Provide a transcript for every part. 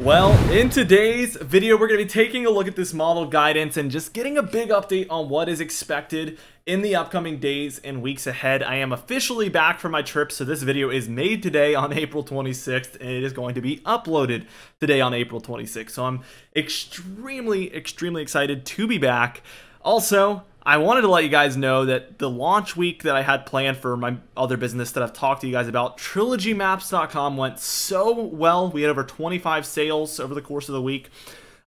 Well, in today's video, we're going to be taking a look at this model guidance and just getting a big update on what is expected in the upcoming days and weeks ahead. I am officially back from my trip, so this video is made today on April 26th, and it is going to be uploaded today on April 26th. So I'm extremely excited to be back. Also, I wanted to let you guys know that the launch week that I had planned for my other business that I've talked to you guys about, trilogymaps.com, went so well. We had over 25 sales over the course of the week.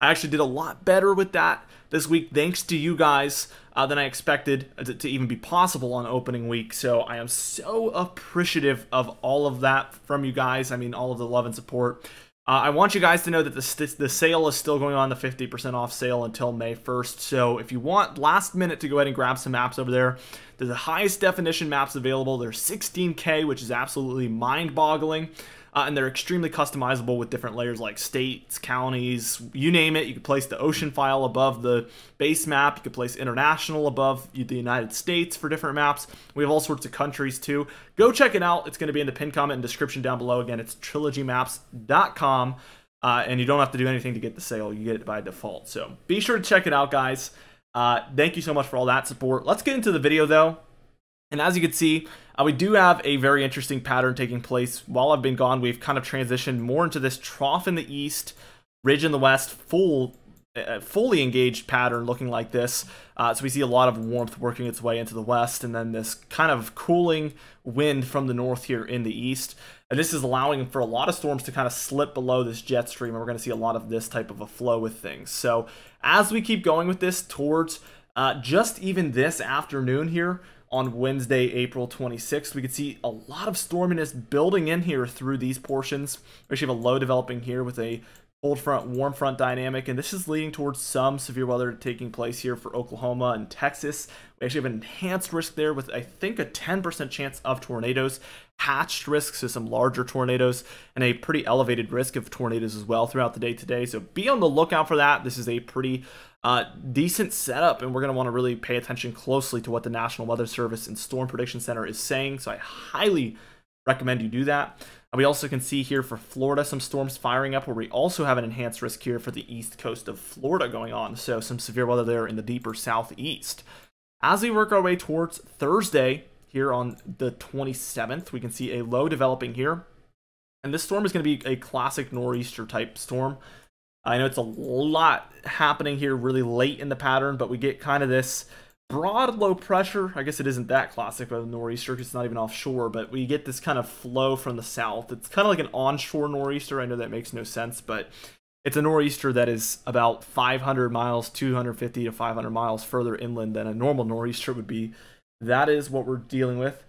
I actually did a lot better with that this week thanks to you guys than I expected to even be possible on opening week. So I am so appreciative of all of that from you guys. I mean, all of the love and support. I want you guys to know that the sale is still going on, the 50% off sale until May 1st. So if you want last minute to go ahead and grab some maps over there, they're the highest definition maps available. They're 16K, which is absolutely mind-boggling. And they're extremely customizable with different layers like states, counties, you name it. You can place the ocean file above the base map. You can place international above the United States for different maps. We have all sorts of countries too. Go check it out. It's going to be in the pinned comment and description down below. Again, it's trilogymaps.com. And you don't have to do anything to get the sale. You get it by default. So be sure to check it out, guys. Thank you so much for all that support. Let's get into the video though. And as you can see, we do have a very interesting pattern taking place. While I've been gone, we've kind of transitioned more into this trough in the east, ridge in the west, fully engaged pattern looking like this. So we see a lot of warmth working its way into the west, and then this kind of cooling wind from the north here in the east. And this is allowing for a lot of storms to kind of slip below this jet stream, and we're going to see a lot of this type of a flow with things. So as we keep going with this towards just even this afternoon here, on Wednesday, April 26th, we could see a lot of storminess building in here through these portions. We actually have a low developing here with a cold front, warm front dynamic, and this is leading towards some severe weather taking place here for Oklahoma and Texas. We actually have an enhanced risk there with, I think, a 10% chance of tornadoes, hatched risks, so some larger tornadoes, and a pretty elevated risk of tornadoes as well throughout the day today. So be on the lookout for that. This is a pretty decent setup, and we're going to want to really pay attention closely to what the National Weather Service and Storm Prediction Center is saying, so I highly recommend you do that. We also can see here for Florida some storms firing up, where we also have an enhanced risk here for the east coast of Florida going on, so some severe weather there in the deeper southeast. As we work our way towards Thursday here on the 27th, we can see a low developing here, and this storm is going to be a classic nor'easter type storm. I know it's a lot happening here really late in the pattern, but we get kind of this broad low pressure. I guess it isn't that classic of a nor'easter because it's not even offshore, but we get this kind of flow from the south. It's kind of like an onshore nor'easter. I know that makes no sense, but it's a nor'easter that is about 500 miles, 250 to 500 miles further inland than a normal nor'easter would be. That is what we're dealing with.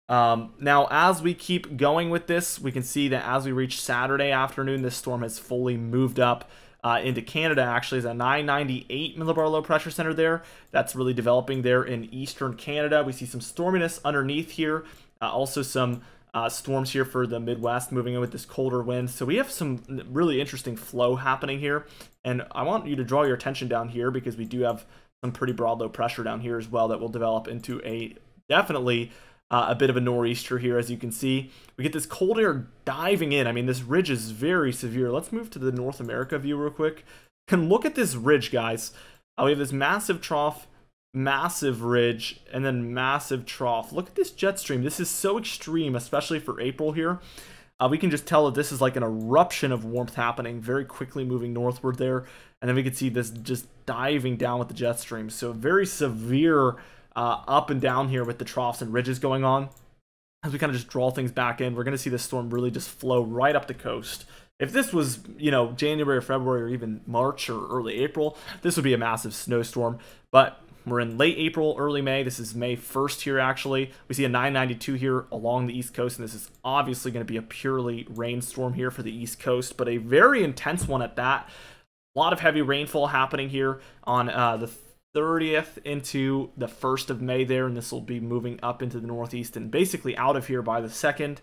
Now, as we keep going with this, we can see that as we reach Saturday afternoon, this storm has fully moved up into Canada. Actually, is a 998 millibar low pressure center there. That's really developing there in eastern Canada. We see some storminess underneath here. Also some storms here for the Midwest moving in with this colder wind. So we have some really interesting flow happening here. And I want you to draw your attention down here because we do have some pretty broad low pressure down here as well that will develop into a definitely a bit of a nor'easter here. As you can see, we get this cold air diving in. I mean, this ridge is very severe. Let's move to the North America view real quick. And look at this ridge, guys. We have this massive trough, massive ridge, and then massive trough. Look at this jet stream. This is so extreme, especially for April here. We can just tell that this is like an eruption of warmth happening, very quickly moving northward there. And then we can see this just diving down with the jet stream. So very severe up and down here with the troughs and ridges going on. As we kind of just draw things back in, we're going to see this storm really just flow right up the coast. If this was, you know, January or February or even March or early April, this would be a massive snowstorm. But we're in late April, early May. This is May 1st here, actually. We see a 992 here along the East Coast, and this is obviously going to be a purely rainstorm here for the East Coast, but a very intense one at that. A lot of heavy rainfall happening here on the 30th into the 1st of May there, and this will be moving up into the northeast and basically out of here by the 2nd.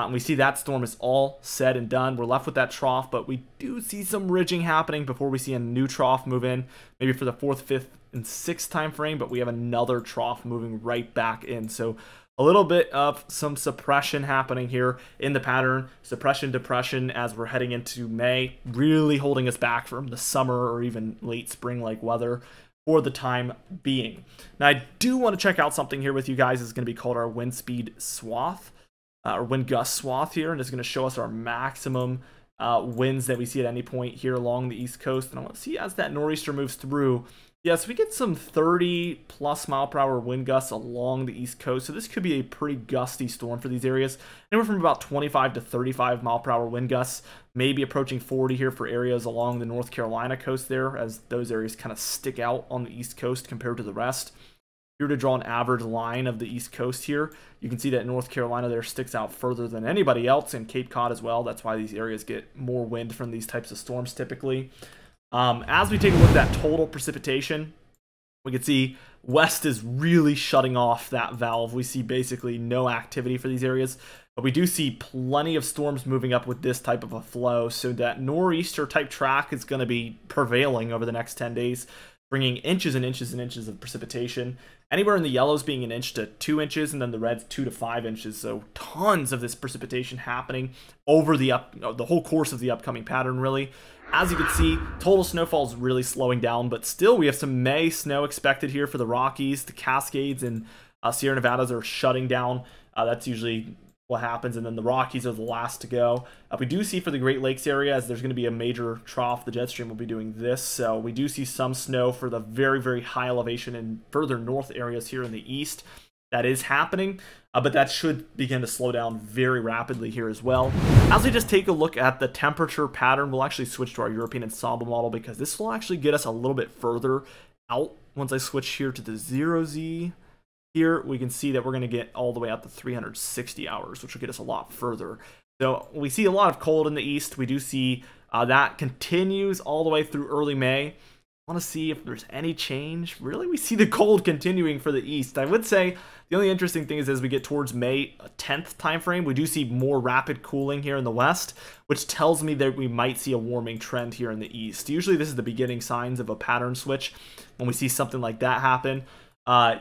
We see that storm is all said and done. We're left with that trough, but we do see some ridging happening before we see a new trough move in, maybe for the 4th, 5th, and 6th time frame, but we have another trough moving right back in. So a little bit of some suppression happening here in the pattern. Suppression, depression as we're heading into May, really holding us back from the summer or even late spring-like weather for the time being. Now, I do want to check out something here with you guys. It's going to be called our wind speed swath, or wind gust swath here, and it's going to show us our maximum winds that we see at any point here along the East Coast. And I want to see as that nor'easter moves through. Yes, we get some 30+ mile/per-hour wind gusts along the East Coast, so this could be a pretty gusty storm for these areas. Anywhere from about 25 to 35 mile/per-hour wind gusts, maybe approaching 40 here for areas along the North Carolina coast there, as those areas kind of stick out on the East Coast compared to the rest. If you were to draw an average line of the East Coast here, you can see that North Carolina there sticks out further than anybody else, and Cape Cod as well. That's why these areas get more wind from these types of storms typically. As we take a look at that total precipitation, we can see west is really shutting off that valve. We see basically no activity for these areas, but we do see plenty of storms moving up with this type of a flow, so that nor'easter type track is going to be prevailing over the next 10 days, bringing inches and inches and inches of precipitation. Anywhere in the yellows being 1 inch to 2 inches, and then the reds 2 to 5 inches. So tons of this precipitation happening over the whole course of the upcoming pattern, really. As you can see, total snowfall is really slowing down, but still we have some May snow expected here for the Rockies. The Cascades and Sierra Nevadas are shutting down. That's usually what happens, and then the Rockies are the last to go. We do see for the Great Lakes area, as there's going to be a major trough, the jet stream will be doing this, so we do see some snow for the very, very high elevation and further north areas here in the east. That is happening, but that should begin to slow down very rapidly here as well. As we just take a look at the temperature pattern, we'll actually switch to our European ensemble model, because this will actually get us a little bit further out. Once I switch here to the 0Z, here we can see that we're going to get all the way out to 360 hours, which will get us a lot further. So we see a lot of cold in the east. We do see that continues all the way through early May. I want to see if there's any change. Really, we see the cold continuing for the east. I would say the only interesting thing is as we get towards May 10th timeframe, we do see more rapid cooling here in the west, which tells me that we might see a warming trend here in the east. Usually this is the beginning signs of a pattern switch. When we see something like that happen,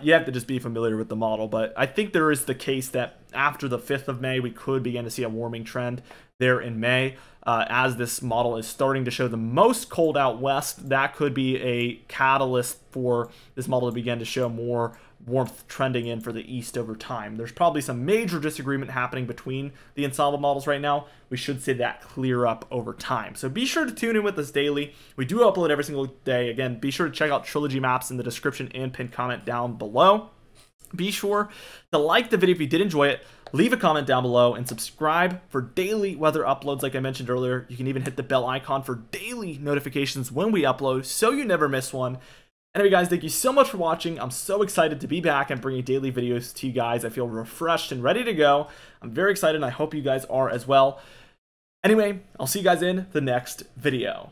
you have to just be familiar with the model, but I think there is the case that after the 5th of May, we could begin to see a warming trend there in May. As this model is starting to show the most cold out west, that could be a catalyst for this model to begin to show more warmth trending in for the east over time. There's probably some major disagreement happening between the ensemble models right now. We should see that clear up over time. So be sure to tune in with us daily. We do upload every single day. Again, be sure to check out Trilogy Maps in the description and pinned comment down below. Be sure to like the video if you did enjoy it, leave a comment down below, and subscribe for daily weather uploads like I mentioned earlier. You can even hit the bell icon for daily notifications when we upload so you never miss one. Anyway, guys, thank you so much for watching. I'm so excited to be back and bringing daily videos to you guys. I feel refreshed and ready to go. I'm very excited, and I hope you guys are as well. Anyway, I'll see you guys in the next video.